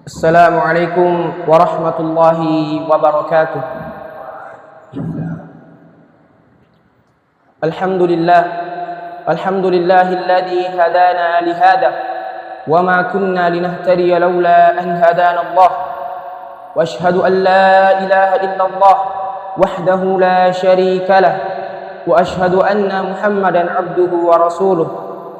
Assalamualaikum warahmatullahi wabarakatuh. Alhamdulillahilladzi hadana lihada wa ma kunna linahtadiya laula an hadana Allah. Wa ashhadu an la ilaha illallah wahdahu la syarika lah wa ashhadu anna Muhammadan abduhu wa rasuluh.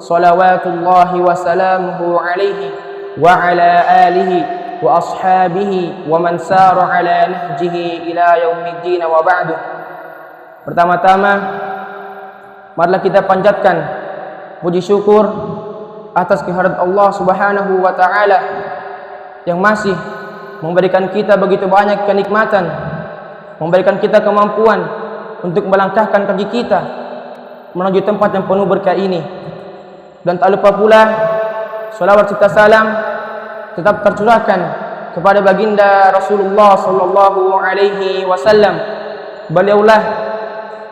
Salawatullahi wa salamuhu alaihi wa ala alihi wa ashabihi wa man sara ala nahjihi ila yaumiddin wa ba'du. Pertama-tama marilah kita panjatkan puji syukur atas kehadirat Allah Subhanahu wa taala yang masih memberikan kita begitu banyak kenikmatan, memberikan kita kemampuan untuk melangkahkan kaki kita menuju tempat yang penuh berkah ini. Dan tak lupa pula salawat serta salam tetap tercurahkan kepada baginda Rasulullah sallallahu alaihi wasallam. Beliaulah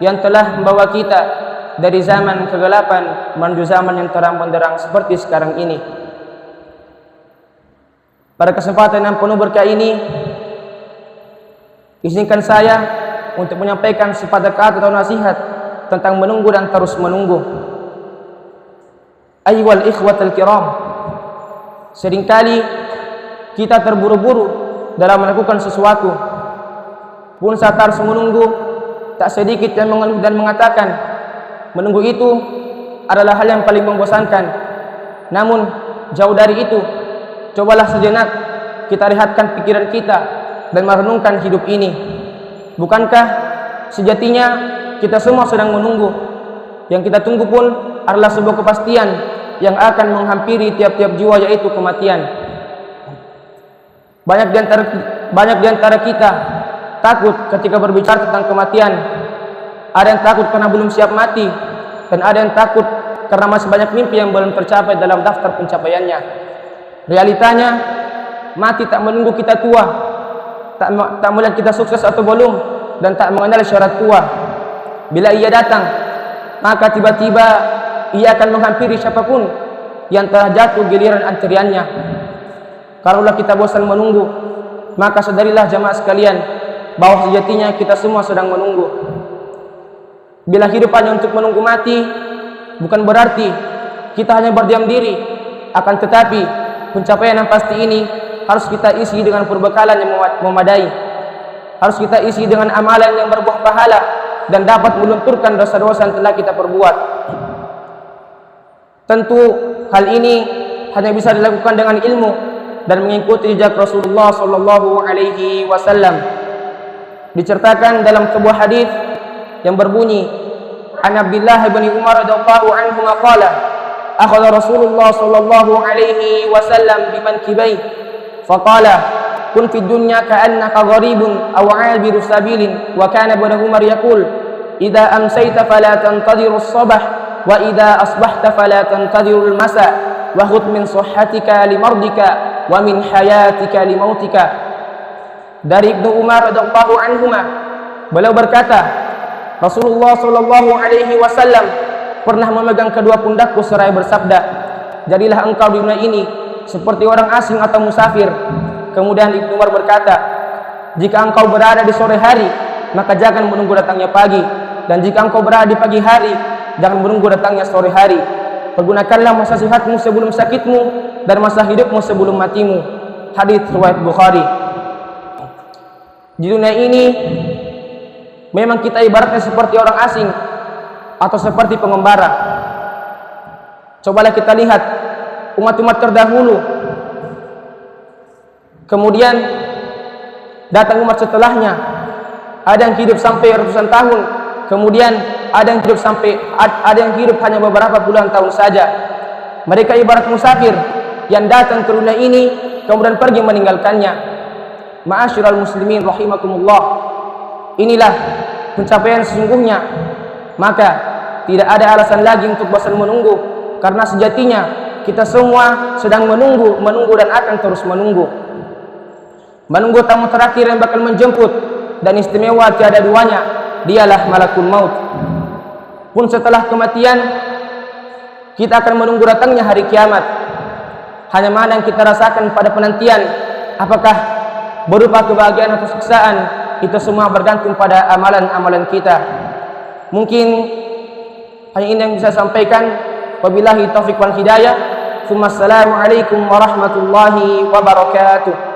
yang telah membawa kita dari zaman kegelapan menuju zaman yang terang benderang seperti sekarang ini. Pada kesempatan yang penuh berkah ini, izinkan saya untuk menyampaikan sepatah kata atau nasihat tentang menunggu dan terus menunggu. Ayyuhal ikhwatal kiram, seringkali kita terburu-buru dalam melakukan sesuatu. Pun saat harus menunggu, tak sedikit yang mengeluh dan mengatakan menunggu itu adalah hal yang paling membosankan. Namun jauh dari itu, cobalah sejenak kita rehatkan pikiran kita dan merenungkan hidup ini. Bukankah sejatinya kita semua sedang menunggu? Yang kita tunggu pun adalah sebuah kepastian yang akan menghampiri tiap-tiap jiwa, yaitu kematian. Banyak di antara kita takut ketika berbicara tentang kematian. Ada yang takut karena belum siap mati, dan ada yang takut karena masih banyak mimpi yang belum tercapai dalam daftar pencapaiannya. Realitanya, mati tak menunggu kita tua, tak melihat kita sukses atau belum, dan tak mengenal syarat tua. Bila ia datang, maka tiba-tiba ia akan menghampiri siapapun yang telah jatuh giliran antriannya. Kalaulah kita bosan menunggu, maka sadarilah jamaah sekalian bahwa sejatinya kita semua sedang menunggu. Bila hidup hanya untuk menunggu mati, bukan berarti kita hanya berdiam diri. Akan tetapi pencapaian yang pasti ini harus kita isi dengan perbekalan yang memadai. Harus kita isi dengan amalan yang berbuah pahala dan dapat melunturkan dosa-dosa yang telah kita perbuat. Tentu hal ini hanya bisa dilakukan dengan ilmu dan mengikuti jejak Rasulullah sallallahu alaihi wasallam. Diceritakan dalam sebuah hadis yang berbunyi, An Abdullah bin Umar radhiyallahu anhu qala, akhadha Rasulullah sallallahu alaihi wasallam bimankibai faqala, kun fid dunya ka'annaka gharibun aw 'abiru sabilin, wa kana ibn Umar yaqul, idza amsayta fala tantadhiru as-sabah wa idza asbahta fala tantadhiru al-masa wa khudh min sihhatika limardika wa min hayatika limautika. Dari Ibnu Umar radhiyallahu anhuma, beliau berkata, Rasulullah sallallahu alaihi wasallam pernah memegang kedua pundakku seraya bersabda, jadilah engkau di dunia ini seperti orang asing atau musafir. Kemudian Ibnu Umar berkata, jika engkau berada di sore hari, maka jangan menunggu datangnya pagi, dan jika engkau berada di pagi hari, jangan menunggu datangnya sore hari. Pergunakanlah masa sehatmu sebelum sakitmu dan masa hidupmu sebelum matimu. Hadis riwayat Bukhari. Di dunia ini memang kita ibaratnya seperti orang asing atau seperti pengembara. Cobalah kita lihat umat-umat terdahulu, kemudian datang umat setelahnya. Ada yang hidup sampai ratusan tahun, kemudian ada yang hidup hanya beberapa puluhan tahun saja. Mereka ibarat musafir yang datang ke dunia ini kemudian pergi meninggalkannya. Ma'asyiral muslimin rahimakumullah, inilah pencapaian sesungguhnya. Maka tidak ada alasan lagi untuk bosan menunggu, karena sejatinya kita semua sedang menunggu dan akan terus menunggu. Menunggu tamu terakhir yang bakal menjemput, dan istimewa tiada duanya, dialah malakul maut. Pun setelah kematian, kita akan menunggu datangnya hari kiamat. Hanya mana yang kita rasakan pada penantian apakah berupa kebahagiaan atau siksaan, itu semua bergantung pada amalan-amalan kita. Mungkin hanya ini yang bisa saya sampaikan. Wabillahi taufiq wal hidayah. Assalamualaikum warahmatullahi wabarakatuh.